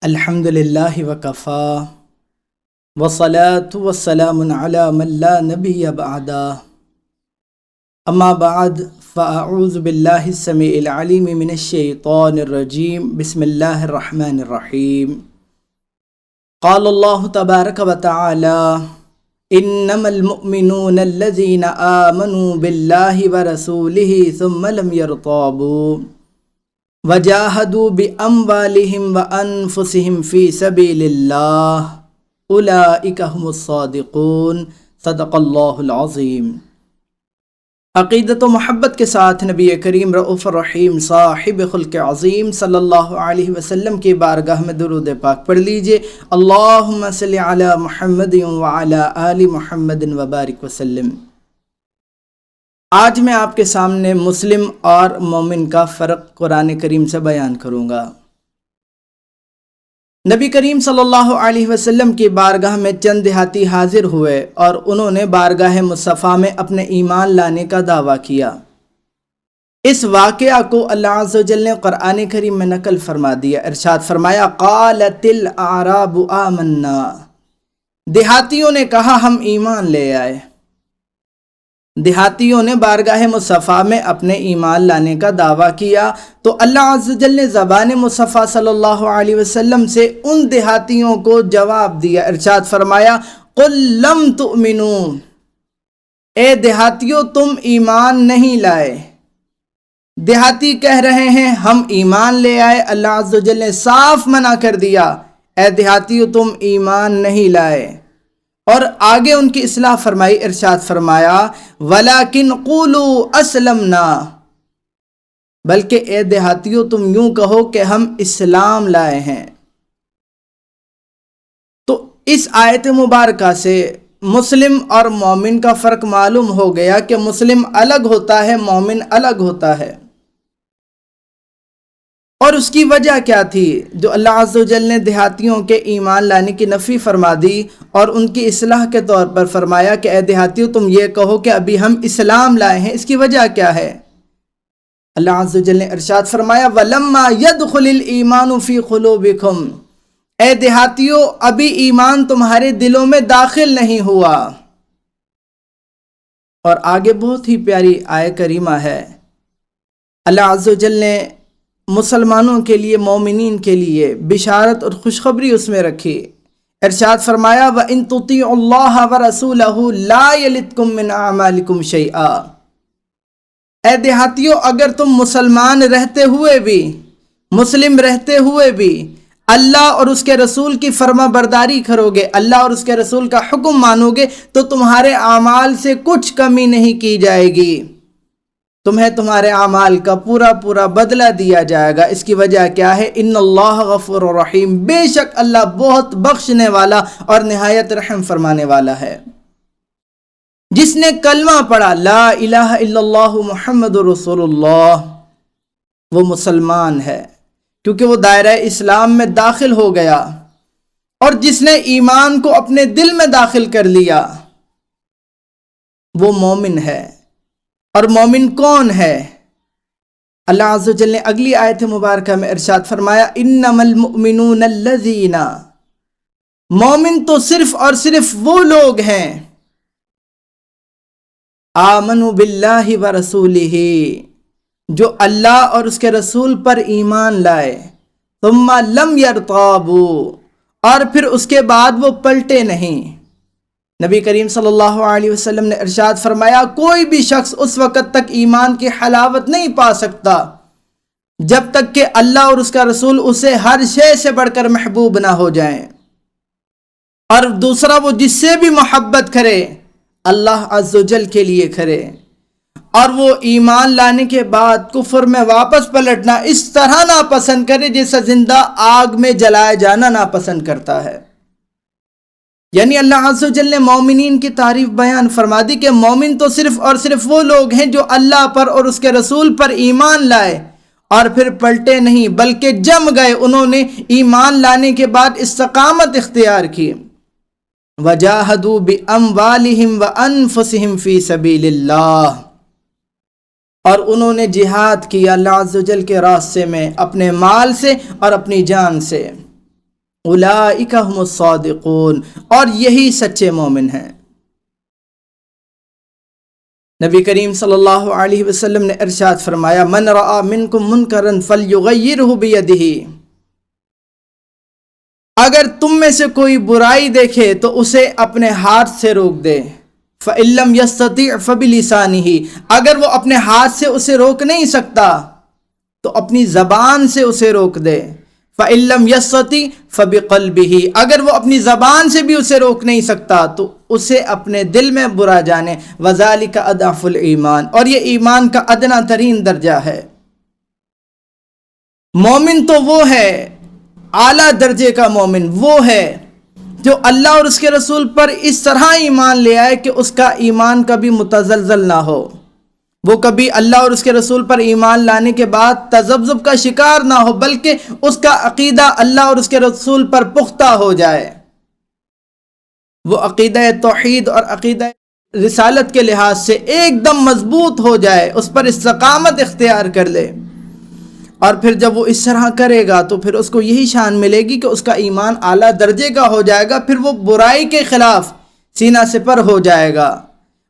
الحمد للہ وکفا والصلاة والسلام علی من لا نبی بعدا اما بعد فاعوذ باللہ السمیع العلیم من الشیطان الرجیم بسم اللہ الرحمن الرحیم قال اللہ تبارک وتعالی انما المؤمنون الذین آمنوا باللہ ورسولہ ثم لم يرتابوا وجاہدوا باموالہم وانفسہم فی سبیل اللہ اولئک ھم الصادقون صدق اللہ العظیم۔ عقیدت و محبت کے ساتھ نبی کریم رؤوف الرحیم صاحب خلق عظیم صلی اللہ علیہ وسلم کی بارگاہ میں درود پاک پڑھ لیجئے۔ اللہم صلی علی محمد وعلی آل محمد وبارک وسلم۔ آج میں آپ کے سامنے مسلم اور مومن کا فرق قرآن کریم سے بیان کروں گا۔ نبی کریم صلی اللہ علیہ وسلم کی بارگاہ میں چند دیہاتی حاضر ہوئے اور انہوں نے بارگاہ مصطفیٰ میں اپنے ایمان لانے کا دعویٰ کیا۔ اس واقعہ کو اللہ عز و جل نے قرآن کریم میں نقل فرما دیا، ارشاد فرمایا قالت الاعراب آمنا، دیہاتیوں نے کہا ہم ایمان لے آئے۔ دیہاتیوں نے بارگاہ مصطفیٰ میں اپنے ایمان لانے کا دعویٰ کیا تو اللہ عز و جل نے زبان مصطفیٰ صلی اللہ علیہ وسلم سے ان دیہاتیوں کو جواب دیا، ارشاد فرمایا قل لم تؤمنوا، اے دیہاتیوں تم ایمان نہیں لائے۔ دیہاتی کہہ رہے ہیں ہم ایمان لے آئے، اللہ عز و جل نے صاف منع کر دیا اے دیہاتیوں تم ایمان نہیں لائے، اور آگے ان کی اصلاح فرمائی، ارشاد فرمایا وَلَكِنْ قُولُوا أَسْلَمْنَا، بلکہ اے دیہاتیوں تم یوں کہو کہ ہم اسلام لائے ہیں۔ تو اس آیت مبارکہ سے مسلم اور مومن کا فرق معلوم ہو گیا کہ مسلم الگ ہوتا ہے، مومن الگ ہوتا ہے۔ اور اس کی وجہ کیا تھی؟ جو اللہ عز و جل نے دیہاتیوں کے ایمان لانے کی نفی فرما دی اور ان کی اصلاح کے طور پر فرمایا کہ اے دیہاتیوں تم یہ کہو کہ ابھی ہم اسلام لائے ہیں، اس کی وجہ کیا ہے؟ اللہ عز و جل نے ارشاد فرمایا وَلَمَّا يَدْخُلِ الْإِيمَانُ فِي قُلُوبِكُمْ، اے دیہاتیوں ابھی ایمان تمہارے دلوں میں داخل نہیں ہوا۔ اور آگے بہت ہی پیاری آیت کریمہ ہے، اللہ عز و جل نے مسلمانوں کے لیے، مومنین کے لیے بشارت اور خوشخبری اس میں رکھی، ارشاد فرمایا وَإِن تُطِيعُوا اللَّهَ وَرَسُولَهُ لَا يَلِتْكُم مِّنْ أَعْمَالِكُمْ شَيْئًا، اے دیہاتیوں اگر تم مسلمان رہتے ہوئے بھی، مسلم رہتے ہوئے بھی اللہ اور اس کے رسول کی فرما برداری کرو گے، اللہ اور اس کے رسول کا حکم مانو گے تو تمہارے اعمال سے کچھ کمی نہیں کی جائے گی، تمہیں تمہارے اعمال کا پورا پورا بدلہ دیا جائے گا۔ اس کی وجہ کیا ہے؟ ان اللہ غفور رحیم، بے شک اللہ بہت بخشنے والا اور نہایت رحم فرمانے والا ہے۔ جس نے کلمہ پڑھا لا الہ الا اللہ محمد رسول اللہ، وہ مسلمان ہے کیونکہ وہ دائرہ اسلام میں داخل ہو گیا، اور جس نے ایمان کو اپنے دل میں داخل کر لیا وہ مومن ہے۔ اور مومن کون ہے؟ اللہ عز و جل نے اگلی آیت مبارکہ میں ارشاد فرمایا انما المؤمنون الذین، مومن تو صرف اور صرف وہ لوگ ہیں آمنوا باللہ ورسولہ، جو اللہ اور اس کے رسول پر ایمان لائے، ثم لم یرتابوا، اور پھر اس کے بعد وہ پلٹے نہیں۔ نبی کریم صلی اللہ علیہ وسلم نے ارشاد فرمایا کوئی بھی شخص اس وقت تک ایمان کی حلاوت نہیں پا سکتا جب تک کہ اللہ اور اس کا رسول اسے ہر شے سے بڑھ کر محبوب نہ ہو جائیں، اور دوسرا وہ جس سے بھی محبت کرے اللہ عز و جل کے لیے کرے، اور وہ ایمان لانے کے بعد کفر میں واپس پلٹنا اس طرح ناپسند کرے جیسا زندہ آگ میں جلائے جانا ناپسند کرتا ہے۔ یعنی اللہ عز و جل نے مومنین کی تعریف بیان فرما دی کہ مومن تو صرف اور صرف وہ لوگ ہیں جو اللہ پر اور اس کے رسول پر ایمان لائے اور پھر پلٹے نہیں بلکہ جم گئے، انہوں نے ایمان لانے کے بعد استقامت اختیار کی۔ وَجَاهَدُوا بِأَمْوَالِهِمْ وَأَنفُسِهِمْ فِي سَبِيلِ اللَّهِ، اور انہوں نے جہاد کیا اللہ عز و جل کے راستے میں اپنے مال سے اور اپنی جان سے۔ اولئک هم الصادقون، اور یہی سچے مومن ہیں۔ نبی کریم صلی اللہ علیہ وسلم نے ارشاد فرمایا من رأى منکم منکرا فلیغیرہ بیدہ، اگر تم میں سے کوئی برائی دیکھے تو اسے اپنے ہاتھ سے روک دے، فإن لم يستطع فبلسانہ، اگر وہ اپنے ہاتھ سے اسے روک نہیں سکتا تو اپنی زبان سے اسے روک دے، فإن لم يستطع فبقلبہ، اگر وہ اپنی زبان سے بھی اسے روک نہیں سکتا تو اسے اپنے دل میں برا جانے، وذالک اضعف الایمان، اور یہ ایمان کا ادنا ترین درجہ ہے۔ مومن تو وہ ہے، اعلیٰ درجے کا مومن وہ ہے جو اللہ اور اس کے رسول پر اس طرح ایمان لے آئے کہ اس کا ایمان کبھی متزلزل نہ ہو، وہ کبھی اللہ اور اس کے رسول پر ایمان لانے کے بعد تذبذب کا شکار نہ ہو، بلکہ اس کا عقیدہ اللہ اور اس کے رسول پر پختہ ہو جائے، وہ عقیدہ توحید اور عقیدہ رسالت کے لحاظ سے ایک دم مضبوط ہو جائے، اس پر استقامت اختیار کر لے، اور پھر جب وہ اس طرح کرے گا تو پھر اس کو یہی شان ملے گی کہ اس کا ایمان اعلیٰ درجے کا ہو جائے گا، پھر وہ برائی کے خلاف سینہ سپر ہو جائے گا،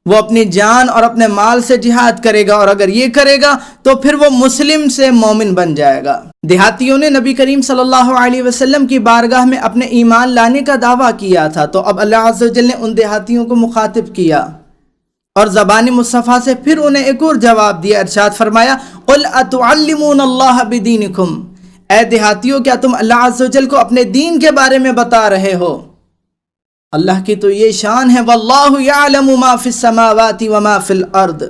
وہ اپنی جان اور اپنے مال سے جہاد کرے گا، اور اگر یہ کرے گا تو پھر وہ مسلم سے مومن بن جائے گا۔ دیہاتیوں نے نبی کریم صلی اللہ علیہ وسلم کی بارگاہ میں اپنے ایمان لانے کا دعویٰ کیا تھا، تو اب اللہ عز و جل نے ان دیہاتیوں کو مخاطب کیا اور زبان مصطفیٰ سے پھر انہیں ایک اور جواب دیا، ارشاد فرمایا قل اتعلمون اللہ بدینکم، اے دیہاتیوں کیا تم اللہ عز و جل کو اپنے دین کے بارے میں بتا رہے ہو؟ اللہ کی تو یہ شان ہے واللہ یعلم ما فی السماوات وما فی الارض،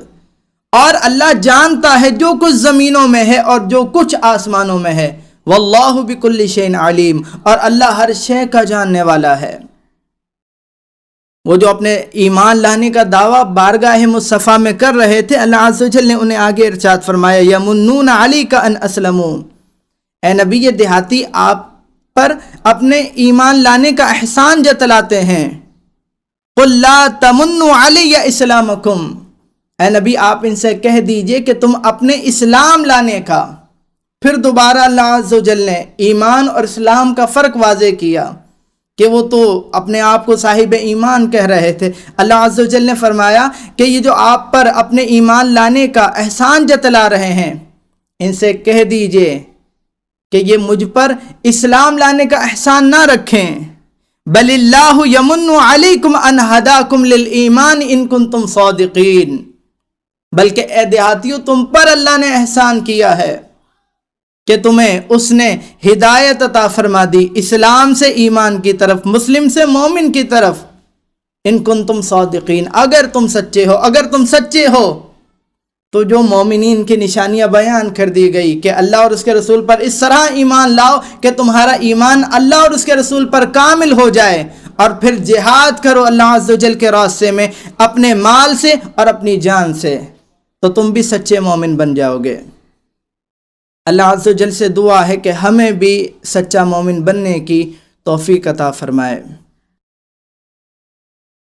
اور اللہ جانتا ہے جو کچھ زمینوں میں ہے اور جو کچھ آسمانوں میں ہے، واللہ بکل شیء علیم، اور اللہ ہر شے کا جاننے والا ہے۔ وہ جو اپنے ایمان لانے کا دعویٰ بارگاہ مصطفیٰ میں کر رہے تھے، اللہ عز و جل نے انہیں آگے ارشاد فرمایا یمنون علیک ان اسلموا، اے نبی یہ دیہاتی آپ پر اپنے ایمان لانے کا احسان جتلاتے ہیں، قل لا تمنوا علی اسلامکم، اے نبی آپ ان سے کہہ دیجئے کہ تم اپنے اسلام لانے کا، پھر دوبارہ اللہ عز و جل نے ایمان اور اسلام کا فرق واضح کیا کہ وہ تو اپنے آپ کو صاحب ایمان کہہ رہے تھے، اللہ عز و جل نے فرمایا کہ یہ جو آپ پر اپنے ایمان لانے کا احسان جتلا رہے ہیں ان سے کہہ دیجئے کہ یہ مجھ پر اسلام لانے کا احسان نہ رکھیں، بل اللہ یمن علیکم ان ہداکم للایمان ان کنتم صادقین، بلکہ اے دیہاتیوں تم پر اللہ نے احسان کیا ہے کہ تمہیں اس نے ہدایت عطا فرما دی اسلام سے ایمان کی طرف، مسلم سے مومن کی طرف، ان کنتم صادقین، اگر تم سچے ہو، اگر تم سچے ہو تو جو مومنین کی نشانیاں بیان کر دی گئی کہ اللہ اور اس کے رسول پر اس طرح ایمان لاؤ کہ تمہارا ایمان اللہ اور اس کے رسول پر کامل ہو جائے، اور پھر جہاد کرو اللہ عز و جل کے راستے میں اپنے مال سے اور اپنی جان سے، تو تم بھی سچے مومن بن جاؤ گے۔ اللہ عز و جل سے دعا ہے کہ ہمیں بھی سچا مومن بننے کی توفیق عطا فرمائے۔